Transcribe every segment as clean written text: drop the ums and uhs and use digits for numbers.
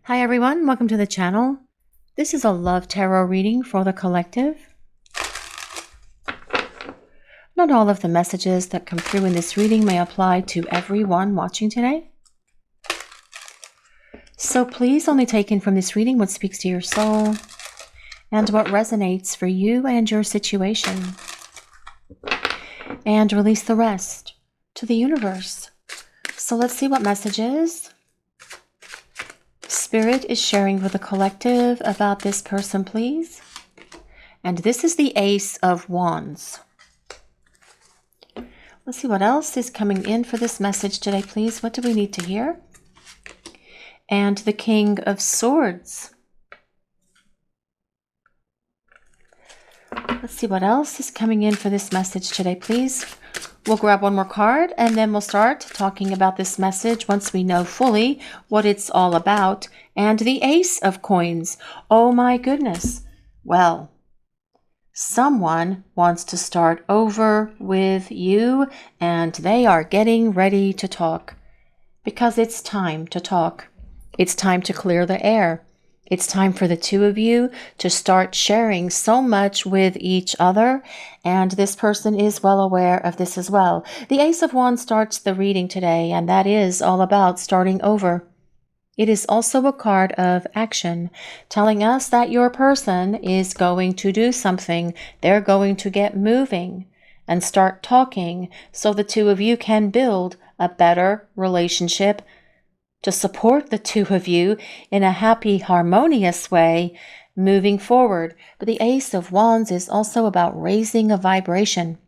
Hi everyone, welcome to the channel. This is a love tarot reading for the collective. Not all of the messages that come through in this reading may apply to everyone watching today. So please only take in from this reading what speaks to your soul and what resonates for you and your situation. And release the rest to the universe. So let's see what messages Spirit is sharing with the collective about this person, please. And this is the Ace of Wands. Let's see what else is coming in for this message today, please. What do we need to hear? And the King of Swords. Let's see what else is coming in for this message today, please. We'll grab one more card and then we'll start talking about this message once we know fully what it's all about. And the Ace of Coins. Oh my goodness. Well, someone wants to start over with you and they are getting ready to talk because it's time to talk. It's time to clear the air. It's time for the two of you to start sharing so much with each other, and this person is well aware of this as well. The Ace of Wands starts the reading today, and that is all about starting over. It is also a card of action, telling us that your person is going to do something. They're going to get moving and start talking so the two of you can build a better relationship to support the two of you in a happy, harmonious way moving forward. But the Ace of Wands is also about raising a vibration.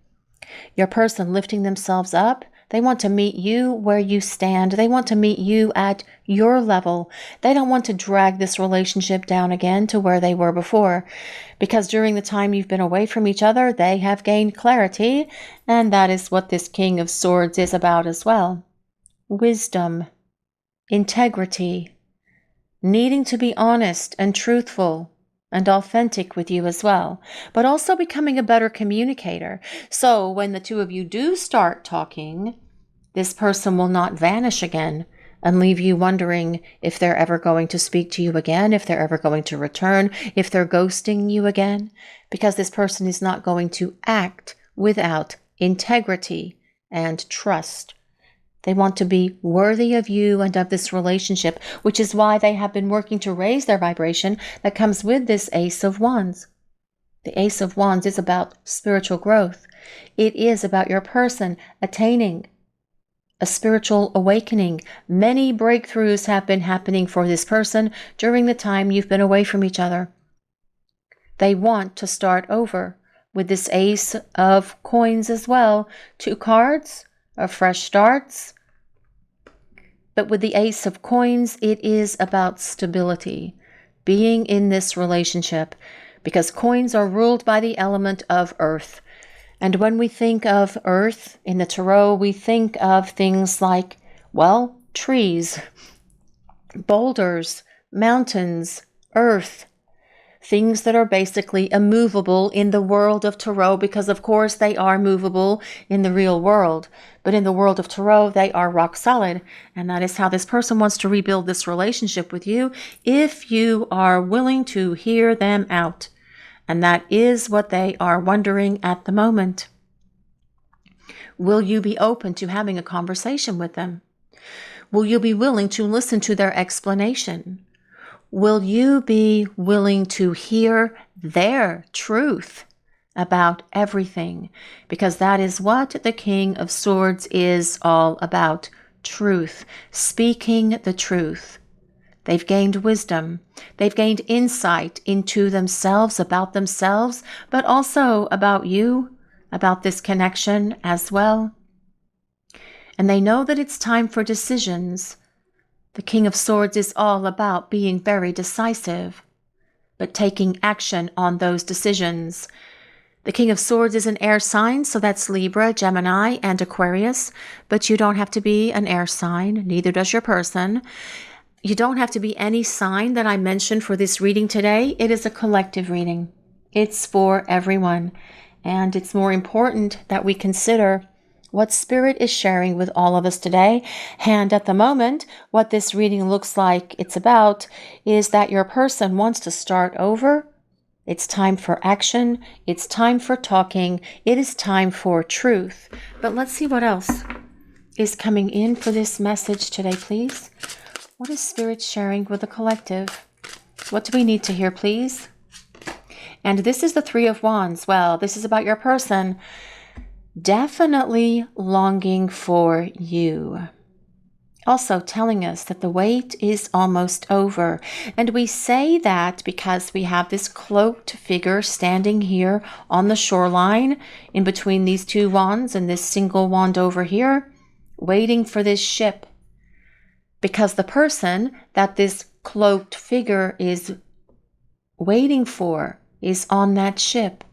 Your person lifting themselves up. They want to meet you where you stand. They want to meet you at your level. They don't want to drag this relationship down again to where they were before. Because during the time you've been away from each other, they have gained clarity. And that is what this King of Swords is about as well. Wisdom. Integrity, needing to be honest and truthful and authentic with you as well, but also becoming a better communicator. So when the two of you do start talking, this person will not vanish again and leave you wondering if they're ever going to speak to you again, if they're ever going to return, if they're ghosting you again, because this person is not going to act without integrity and trust. They want to be worthy of you and of this relationship, which is why they have been working to raise their vibration that comes with this Ace of Wands. The Ace of Wands is about spiritual growth. It is about your person attaining a spiritual awakening. Many breakthroughs have been happening for this person during the time you've been away from each other. They want to start over with this Ace of Coins as well. 2 cards of fresh starts. But with the Ace of Coins, it is about stability, being in this relationship, because coins are ruled by the element of earth. And when we think of earth in the tarot, we think of things like, well, trees, boulders, mountains, earth, things that are basically immovable in the world of tarot, because of course they are movable in the real world. But in the world of tarot, they are rock solid. And that is how this person wants to rebuild this relationship with you if you are willing to hear them out. And that is what they are wondering at the moment. Will you be open to having a conversation with them? Will you be willing to listen to their explanation? Will you be willing to hear their truth about everything? Because that is what the King of Swords is all about. Truth. Speaking the truth. They've gained wisdom. They've gained insight into themselves, about themselves, but also about you, about this connection as well. And they know that it's time for decisions. The King of Swords is all about being very decisive, but taking action on those decisions. The King of Swords is an air sign, so that's Libra, Gemini, and Aquarius, but you don't have to be an air sign, neither does your person. You don't have to be any sign that I mentioned for this reading today. It is a collective reading. It's for everyone, and it's more important that we consider what Spirit is sharing with all of us today. And at the moment, what this reading looks like it's about is that your person wants to start over. It's time for action. It's time for talking. It is time for truth. But let's see what else is coming in for this message today, please. What is Spirit sharing with the collective? What do we need to hear, please? And this is the Three of Wands. Well, this is about your person definitely longing for you. Also telling us that the wait is almost over. And we say that because we have this cloaked figure standing here on the shoreline in between these two wands and this single wand over here, waiting for this ship. Because the person that this cloaked figure is waiting for is on that ship,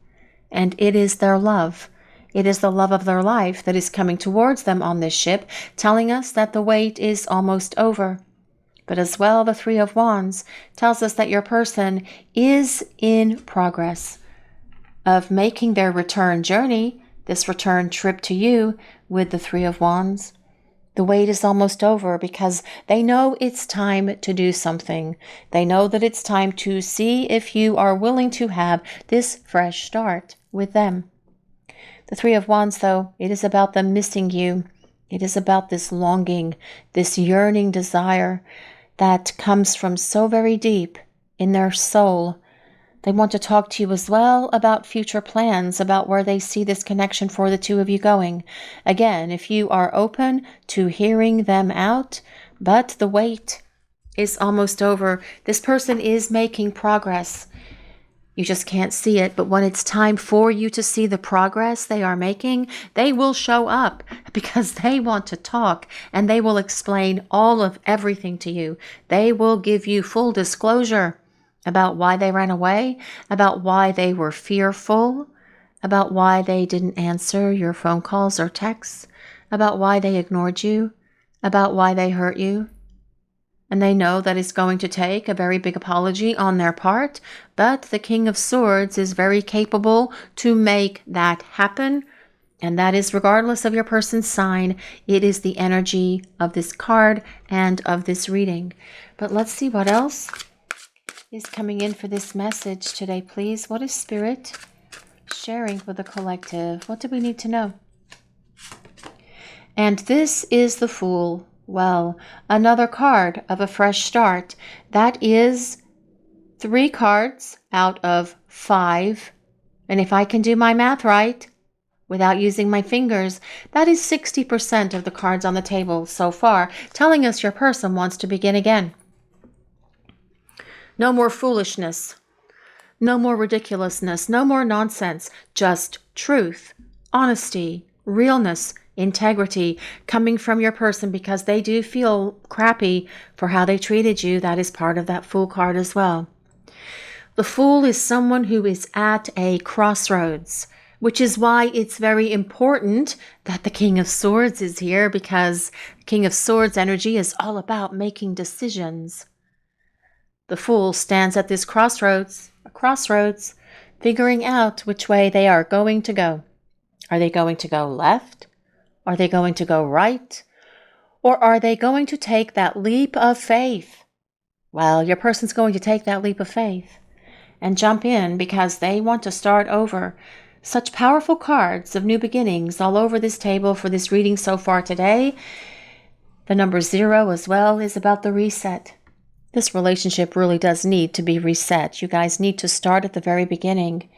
and it is their love. It is the love of their life that is coming towards them on this ship, telling us that the wait is almost over. But as well, the Three of Wands tells us that your person is in progress of making their return journey, this return trip to you with the Three of Wands. The wait is almost over because they know it's time to do something. They know that it's time to see if you are willing to have this fresh start with them. The Three of Wands, though, it is about them missing you. It is about this longing, this yearning desire that comes from so very deep in their soul. They want to talk to you as well about future plans, about where they see this connection for the two of you going. Again, if you are open to hearing them out, but the wait is almost over. This person is making progress. You just can't see it, but when it's time for you to see the progress they are making, they will show up because they want to talk and they will explain all of everything to you. They will give you full disclosure about why they ran away, about why they were fearful, about why they didn't answer your phone calls or texts, about why they ignored you, about why they hurt you. And they know that it's going to take a very big apology on their part, but the King of Swords is very capable to make that happen. And that is regardless of your person's sign. It is the energy of this card and of this reading. But let's see what else is coming in for this message today, please. What is Spirit sharing with the collective? What do we need to know? And this is the Fool. Well, another card of a fresh start. That is 3 cards out of 5. And if I can do my math right, without using my fingers, that is 60% of the cards on the table so far, telling us your person wants to begin again. No more foolishness. No more ridiculousness. No more nonsense. Just truth, honesty, realness, integrity coming from your person because they do feel crappy for how they treated you. That is part of that Fool card as well. The Fool is someone who is at a crossroads, which is why it's very important that the King of Swords is here, because King of Swords energy is all about making decisions. The Fool stands at this crossroads, figuring out which way they are going to go. Are they going to go left? Are they going to go right? Or are they going to take that leap of faith? Well, your person's going to take that leap of faith and jump in because they want to start over. Such powerful cards of new beginnings all over this table for this reading so far today. The number 0 as well is about the reset. This relationship really does need to be reset. You guys need to start at the very beginning.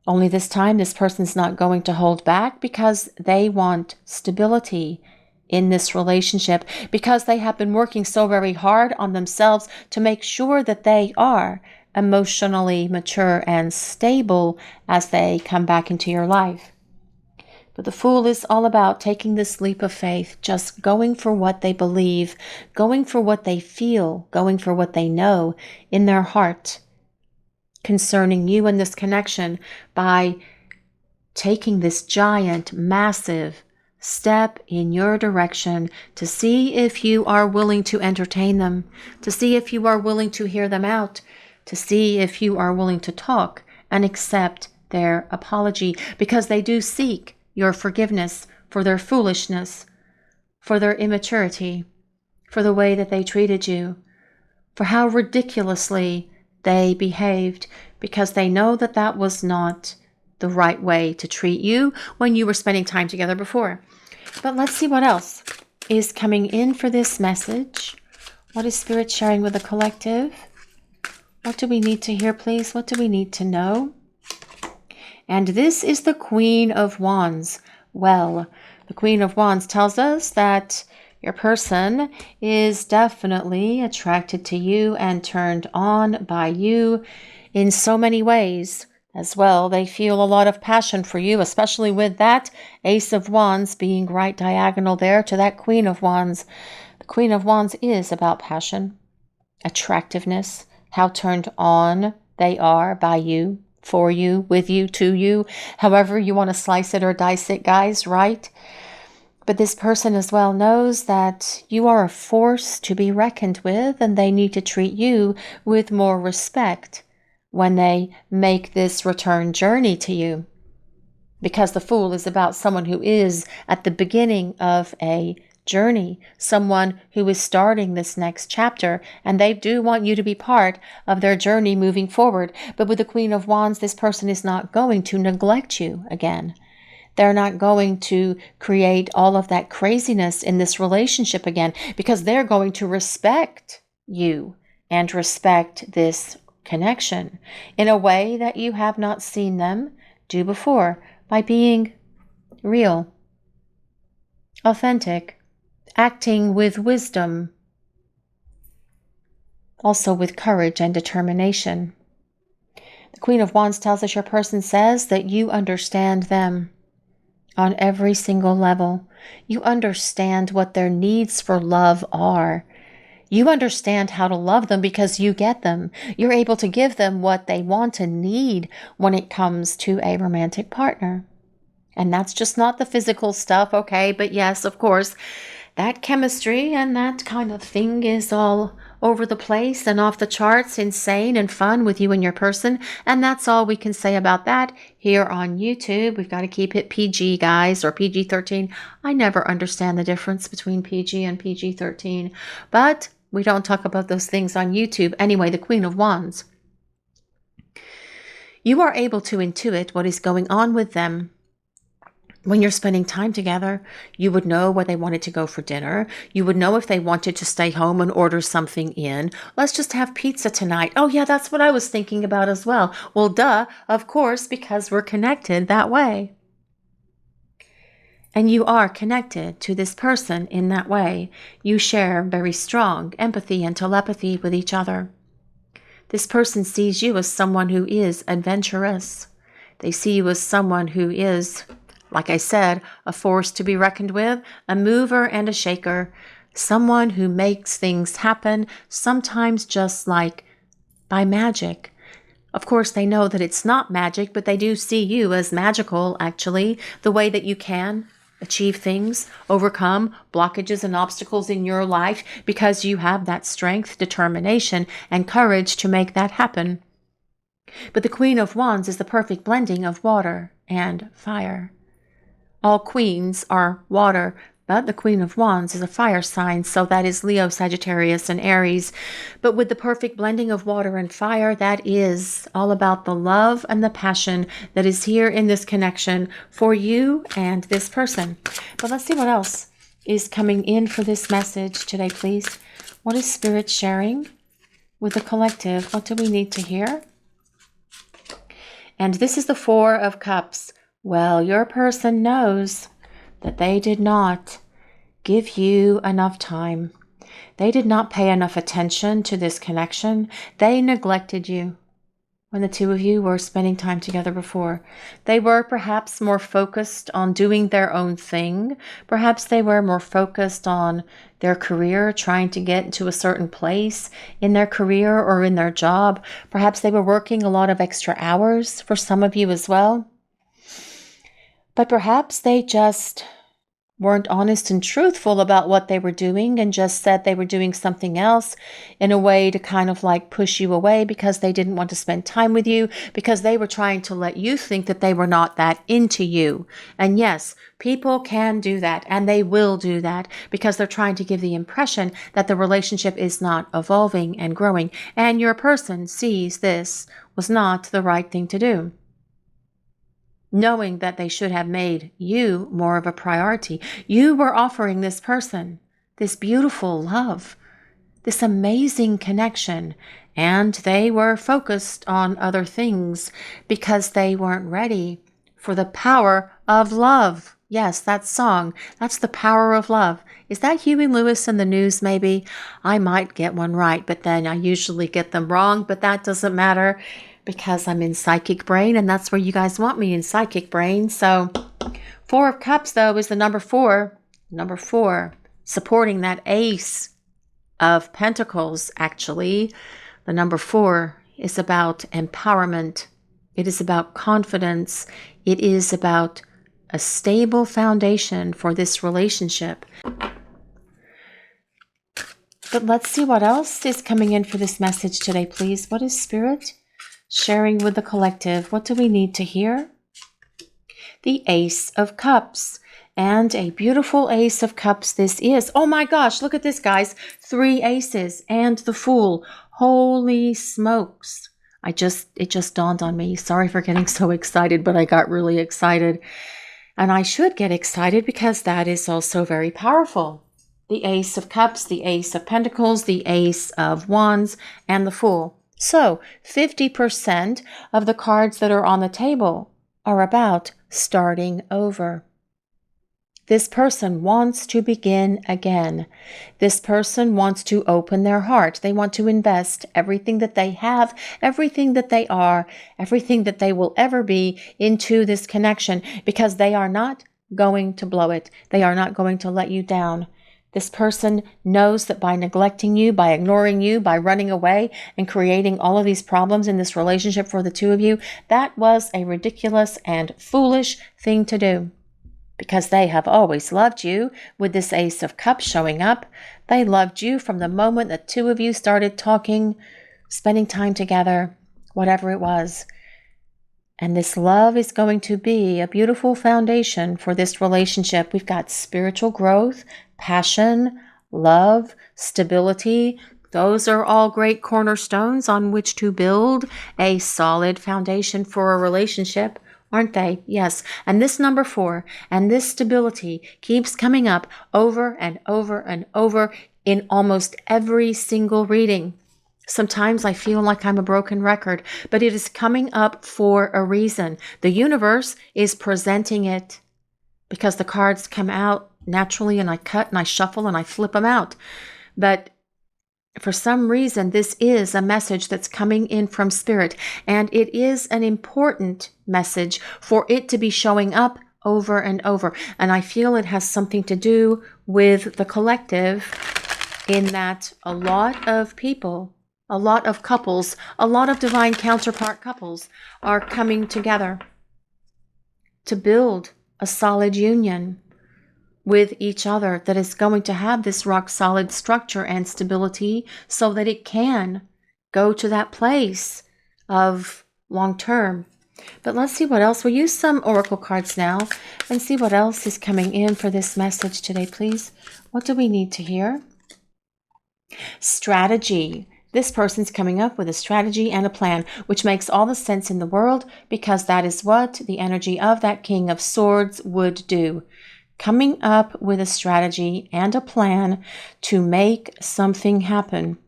Only this time, this person's not going to hold back because they want stability in this relationship, because they have been working so very hard on themselves to make sure that they are emotionally mature and stable as they come back into your life. But the Fool is all about taking this leap of faith, just going for what they believe, going for what they feel, going for what they know in their heart concerning you and this connection, by taking this giant, massive step in your direction to see if you are willing to entertain them, to see if you are willing to hear them out, to see if you are willing to talk and accept their apology, because they do seek your forgiveness for their foolishness, for their immaturity, for the way that they treated you, for how ridiculously they behaved, because they know that that was not the right way to treat you when you were spending time together before. But let's see what else is coming in for this message. What is Spirit sharing with the collective? What do we need to hear, please? What do we need to know? And this is the Queen of Wands. Well, the Queen of Wands tells us that your person is definitely attracted to you and turned on by you in so many ways as well. They feel a lot of passion for you, especially with that Ace of Wands being right diagonal there to that Queen of Wands. The Queen of Wands is about passion, attractiveness, how turned on they are by you, for you, with you, to you, however you want to slice it or dice it, guys, right? But this person as well knows that you are a force to be reckoned with, and they need to treat you with more respect when they make this return journey to you. Because the Fool is about someone who is at the beginning of a journey, someone who is starting this next chapter, and they do want you to be part of their journey moving forward. But with the Queen of Wands, this person is not going to neglect you again. They're not going to create all of that craziness in this relationship again, because they're going to respect you and respect this connection in a way that you have not seen them do before, by being real, authentic, acting with wisdom, also with courage and determination. The Queen of Wands tells us your person says that you understand them on every single level. You understand what their needs for love are. You understand how to love them because you get them. You're able to give them what they want and need when it comes to a romantic partner. And that's just not the physical stuff, okay? But yes, of course, that chemistry and that kind of thing is all over the place and off the charts, insane and fun with you and your person. And that's all we can say about that here on YouTube. We've got to keep it PG, guys, or PG-13. I never understand the difference between PG and PG-13, but we don't talk about those things on YouTube. Anyway, the Queen of Wands. You are able to intuit what is going on with them. When you're spending time together, you would know where they wanted to go for dinner. You would know if they wanted to stay home and order something in. Let's just have pizza tonight. Oh yeah, that's what I was thinking about as well. Well, duh, of course, because we're connected that way. And you are connected to this person in that way. You share very strong empathy and telepathy with each other. This person sees you as someone who is adventurous. They see you as someone who is, like I said, a force to be reckoned with, a mover and a shaker, someone who makes things happen, sometimes just like by magic. Of course, they know that it's not magic, but they do see you as magical, actually, the way that you can achieve things, overcome blockages and obstacles in your life, because you have that strength, determination, and courage to make that happen. But the Queen of Wands is the perfect blending of water and fire. All queens are water, but the Queen of Wands is a fire sign, so that is Leo, Sagittarius, and Aries. But with the perfect blending of water and fire, that is all about the love and the passion that is here in this connection for you and this person. But let's see what else is coming in for this message today, please. What is Spirit sharing with the collective? What do we need to hear? And this is the Four of Cups. Well, your person knows that they did not give you enough time. They did not pay enough attention to this connection. They neglected you when the two of you were spending time together before. They were perhaps more focused on doing their own thing. Perhaps they were more focused on their career, trying to get to a certain place in their career or in their job. Perhaps they were working a lot of extra hours for some of you as well. But perhaps they just weren't honest and truthful about what they were doing and just said they were doing something else in a way to kind of like push you away because they didn't want to spend time with you, because they were trying to let you think that they were not that into you. And yes, people can do that, and they will do that because they're trying to give the impression that the relationship is not evolving and growing, and your person sees this was not the right thing to do, knowing that they should have made you more of a priority. You were offering this person this beautiful love, this amazing connection, and they were focused on other things because they weren't ready for the power of love. Yes, that song, that's the power of love. Is that Huey Lewis in the News, maybe? I might get one right, but then I usually get them wrong, but that doesn't matter because I'm in Psychic Brain, and that's where you guys want me, in Psychic Brain. So 4 of Cups, though, is the number 4. Number 4, supporting that Ace of Pentacles, actually. The number 4 is about empowerment. It is about confidence. It is about a stable foundation for this relationship. But let's see what else is coming in for this message today, please. What is Spirit sharing with the collective? What do we need to hear? The Ace of Cups. And a beautiful Ace of Cups this is. Oh my gosh, look at this, guys. 3 aces and the Fool. Holy smokes. It just dawned on me. Sorry for getting so excited, but I got really excited. And I should get excited because that is also very powerful. The Ace of Cups, the Ace of Pentacles, the Ace of Wands, and the Fool. So 50% of the cards that are on the table are about starting over. This person wants to begin again. This person wants to open their heart. They want to invest everything that they have, everything that they are, everything that they will ever be into this connection, because they are not going to blow it. They are not going to let you down. This person knows that by neglecting you, by ignoring you, by running away and creating all of these problems in this relationship for the two of you, that was a ridiculous and foolish thing to do. Because they have always loved you, with this Ace of Cups showing up. They loved you from the moment the two of you started talking, spending time together, whatever it was. And this love is going to be a beautiful foundation for this relationship. We've got spiritual growth, passion, love, stability. Those are all great cornerstones on which to build a solid foundation for a relationship, aren't they? Yes. And this number 4 and this stability keeps coming up over and over and over in almost every single reading. Sometimes I feel like I'm a broken record, but it is coming up for a reason. The universe is presenting it because the cards come out naturally, and I cut and I shuffle and I flip them out. But for some reason, this is a message that's coming in from Spirit, and it is an important message for it to be showing up over and over. And I feel it has something to do with the collective, in that a lot of people, a lot of couples, a lot of divine counterpart couples are coming together to build a solid union with each other that is going to have this rock solid structure and stability so that it can go to that place of long term. But let's see what else. We'll use some oracle cards now and see what else is coming in for this message today, please. What do we need to hear? Strategy. This person's coming up with a strategy and a plan, which makes all the sense in the world, because that is what the energy of that King of Swords would do. Coming up with a strategy and a plan to make something happen.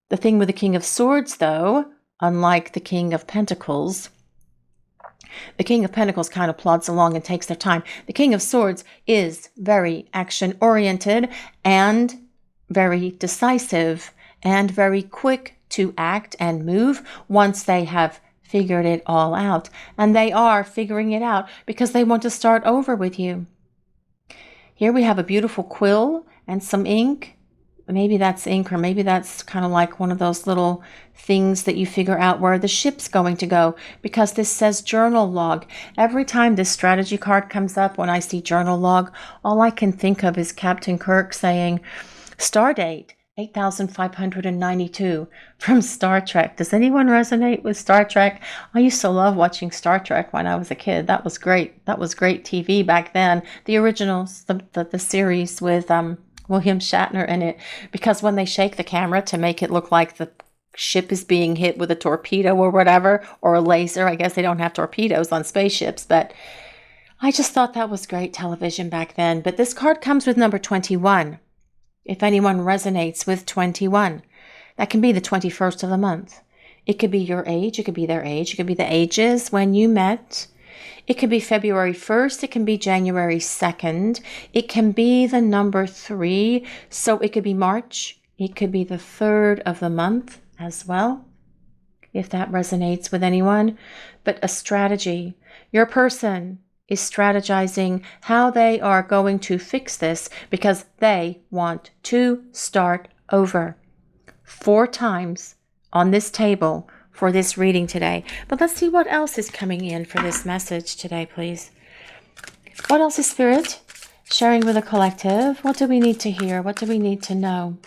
The thing with the King of Swords, though, unlike the King of Pentacles, the King of Pentacles kind of plods along and takes their time. The King of Swords is very action-oriented and very decisive and very quick to act and move once they have figured it all out. And they are figuring it out because they want to start over with you. Here we have a beautiful quill and some ink Maybe that's ink, or maybe that's kind of like one of those little things that you figure out where the ship's going to go, because this says journal log. Every time this strategy card comes up, when I see journal log, all I can think of is Captain Kirk saying, star date 8592 from Star Trek. Does anyone resonate with Star Trek? I used to love watching Star Trek when I was a kid. That was great. That was great TV back then. The originals, the series with William Shatner in it, because when they shake the camera to make it look like the ship is being hit with a torpedo or whatever, or a laser. I guess they don't have torpedoes on spaceships, but I just thought that was great television back then. But this card comes with number 21. If anyone resonates with 21, that can be the 21st of the month. It could be your age, it could be their age, it could be the ages when you met. It could be February 1st, it can be January 2nd, it can be the number 3, so it could be March, it could be the 3rd of the month as well, if that resonates with anyone. But a strategy. Your person is strategizing how they are going to fix this, because they want to start over. 4 times on this table for this reading today. But let's see what else is coming in for this message today, please. What else is Spirit sharing with the collective? What do we need to hear? What do we need to know?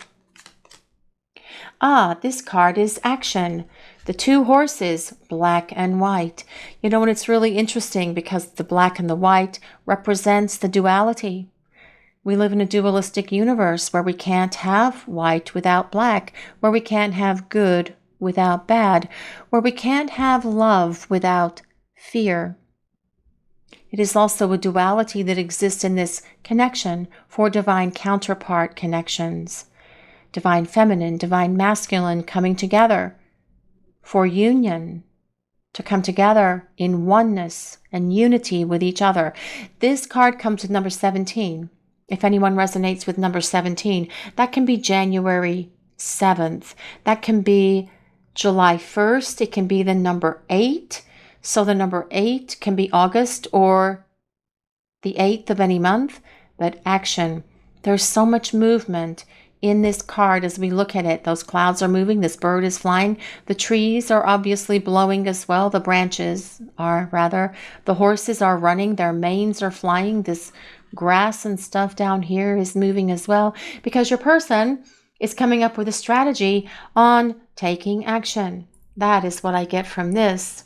This card is action. The 2 horses, black and white. You know, and it's really interesting because the black and the white represents the duality. We live in a dualistic universe where we can't have white without black, where we can't have good without bad, where we can't have love without fear. It is also a duality that exists in this connection for divine counterpart connections. Divine feminine, divine masculine coming together for union, to come together in oneness and unity with each other. This card comes with number 17. If anyone resonates with number 17, that can be January 7th. That can be July 1st. It can be the number 8. So the number 8 can be August or the 8th of any month. But action. There's so much movement in this card as we look at it. Those clouds are moving. This bird is flying. The trees are obviously blowing as well. The branches are, rather. The horses are running. Their manes are flying. This grass and stuff down here is moving as well, because your person is coming up with a strategy on taking action. That is what I get from this.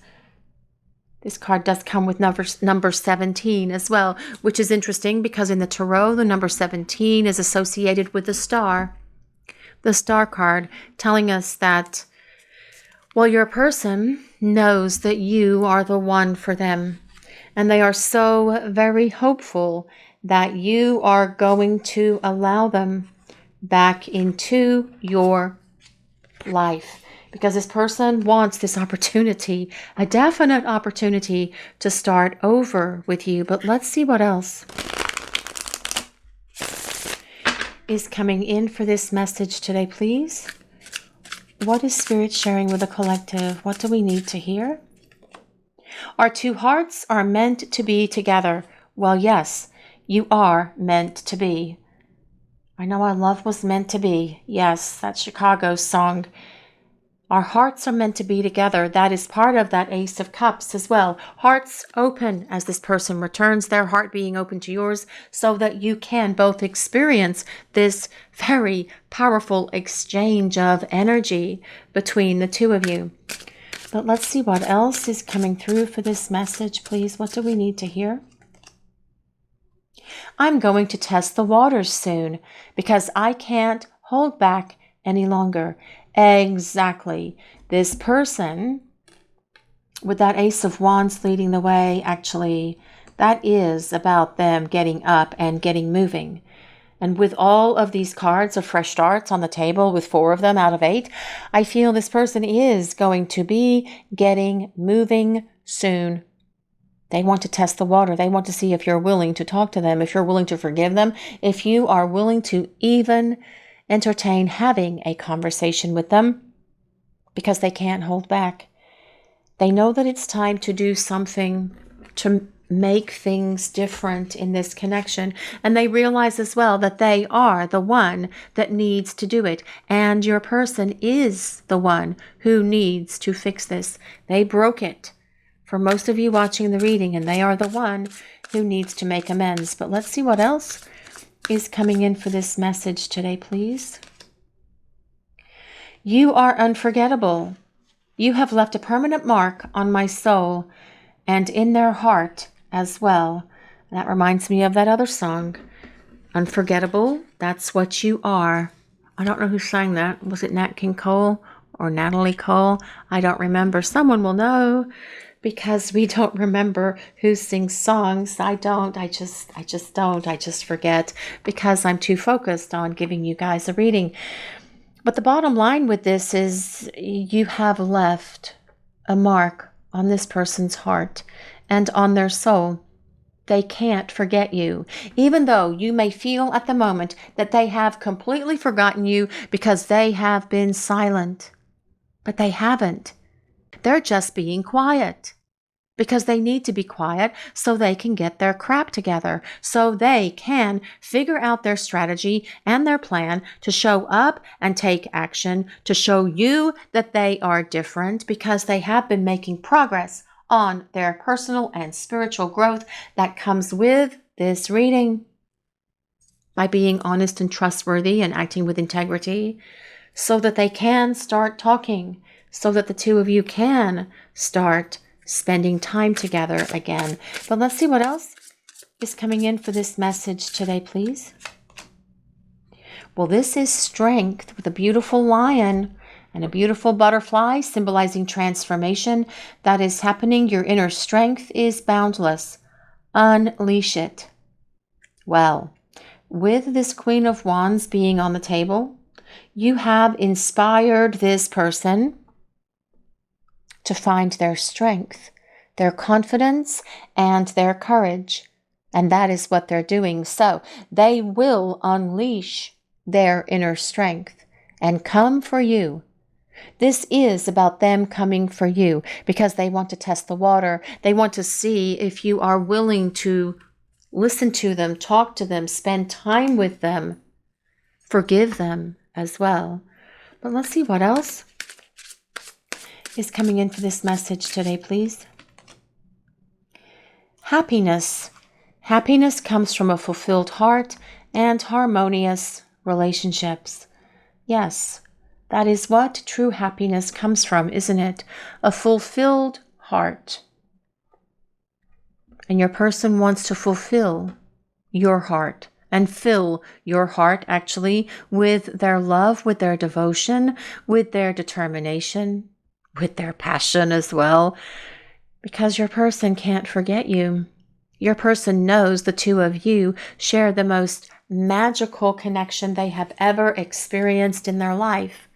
This card does come with number 17 as well, which is interesting because in the tarot, the number 17 is associated with the star. The star card telling us that, well, your person knows that you are the one for them. And they are so very hopeful that you are going to allow them back into your life. Because this person wants this opportunity, a definite opportunity to start over with you. But let's see what else is coming in for this message today, please. What is Spirit sharing with the collective? What do we need to hear? Our 2 hearts are meant to be together. Well, yes, you are meant to be. I know our love was meant to be. Yes, that's Chicago's song. Our hearts are meant to be together. That is part of that Ace of Cups as well. Hearts open as this person returns, their heart being open to yours, so that you can both experience this very powerful exchange of energy between the 2 of you. But let's see what else is coming through for this message, please. What do we need to hear? I'm going to test the waters soon because I can't hold back any longer. Exactly. This person with that Ace of Wands leading the way, actually, that is about them getting up and getting moving. And with all of these cards of fresh starts on the table, with 4 of them out of 8, I feel this person is going to be getting moving soon. They want to test the water. They want to see if you're willing to talk to them, if you're willing to forgive them, if you are willing to even entertain having a conversation with them, because they can't hold back. They know that it's time to do something to make things different in this connection. And they realize as well that they are the one that needs to do it. And your person is the one who needs to fix this. They broke it for most of you watching the reading, and they are the one who needs to make amends. But let's see what else is coming in for this message today, please. You are unforgettable. You have left a permanent mark on my soul and in their heart as well. That reminds me of that other song, Unforgettable. That's what you are. I don't know who sang that. Was it Nat King Cole or Natalie Cole? I don't remember. Someone will know, because we don't remember who sings songs. I don't. I just don't. I just forget because I'm too focused on giving you guys a reading. But the bottom line with this is you have left a mark on this person's heart and on their soul. They can't forget you, even though you may feel at the moment that they have completely forgotten you because they have been silent. But they haven't. They're just being quiet because they need to be quiet so they can get their crap together, so they can figure out their strategy and their plan to show up and take action, to show you that they are different, because they have been making progress on their personal and spiritual growth that comes with this reading by being honest and trustworthy and acting with integrity, so that they can start talking, so that the two of you can start spending time together again. But let's see what else is coming in for this message today, please. Well, this is strength with a beautiful lion and a beautiful butterfly symbolizing transformation that is happening. Your inner strength is boundless. Unleash it. Well, with this Queen of Wands being on the table, you have inspired this person to find their strength, their confidence, and their courage. And that is what they're doing. So they will unleash their inner strength and come for you. This is about them coming for you because they want to test the water. They want to see if you are willing to listen to them, talk to them, spend time with them, forgive them as well. But let's see what else is coming in for this message today, please. Happiness. Happiness comes from a fulfilled heart and harmonious relationships. Yes, that is what true happiness comes from, isn't it? A fulfilled heart. And your person wants to fulfill your heart and fill your heart actually with their love, with their devotion, with their determination, with their passion as well, because your person can't forget you. Your person knows the two of you share the most magical connection they have ever experienced in their life.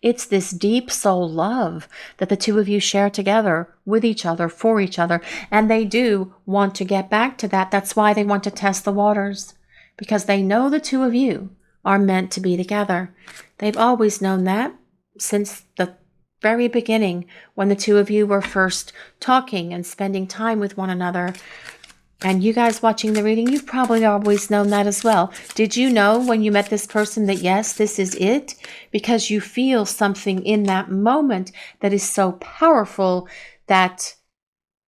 It's this deep soul love that the two of you share together with each other, for each other, and they do want to get back to that. That's why they want to test the waters, because they know the two of you are meant to be together. They've always known that since the very beginning, when the two of you were first talking and spending time with one another. And you guys watching the reading, you've probably always known that as well. Did you know when you met this person that yes, this is it? Because you feel something in that moment that is so powerful that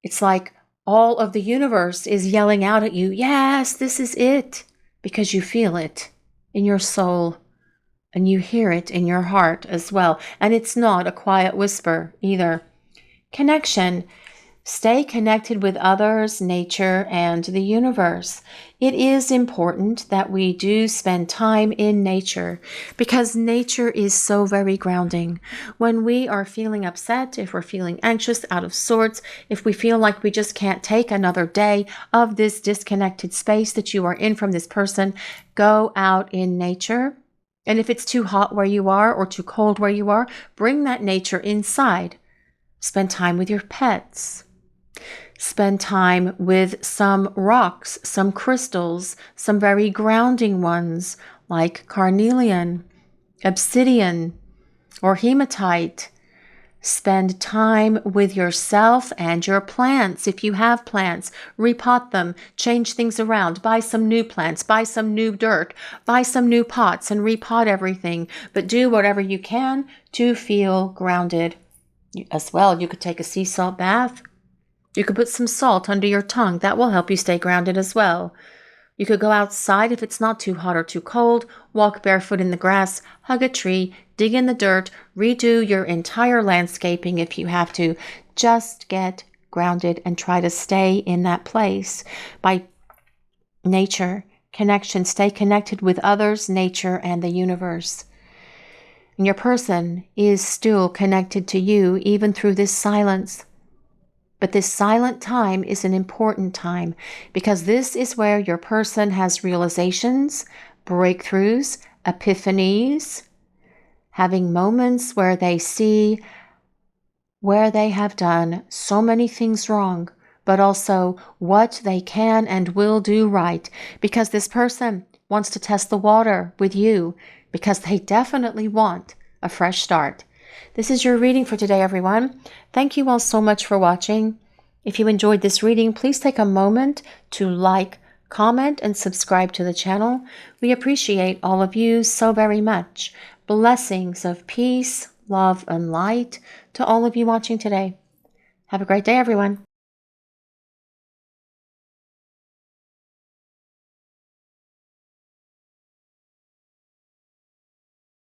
it's like all of the universe is yelling out at you, yes, this is it, because you feel it in your soul. And you hear it in your heart as well. And it's not a quiet whisper either. Connection. Stay connected with others, nature, and the universe. It is important that we do spend time in nature because nature is so very grounding. When we are feeling upset, if we're feeling anxious, out of sorts, if we feel like we just can't take another day of this disconnected space that you are in from this person, go out in nature. And if it's too hot where you are or too cold where you are, bring that nature inside. Spend time with your pets. Spend time with some rocks, some crystals, some very grounding ones like carnelian, obsidian, or hematite. Spend time with yourself and your plants. If you have plants, repot them, change things around, buy some new plants, buy some new dirt, buy some new pots and repot everything. But do whatever you can to feel grounded. As well, you could take a sea salt bath. You could put some salt under your tongue. That will help you stay grounded as well. You could go outside if it's not too hot or too cold, walk barefoot in the grass, hug a tree, dig in the dirt, redo your entire landscaping if you have to. Just get grounded and try to stay in that place. By nature, connection, stay connected with others, nature, and the universe. And your person is still connected to you even through this silence. But this silent time is an important time because this is where your person has realizations, breakthroughs, epiphanies, having moments where they see where they have done so many things wrong, but also what they can and will do right, because this person wants to test the water with you because they definitely want a fresh start. This is your reading for today, everyone. Thank you all so much for watching. If you enjoyed this reading, please take a moment to like, comment, and subscribe to the channel. We appreciate all of you so very much. Blessings of peace, love, and light to all of you watching today. Have a great day, everyone.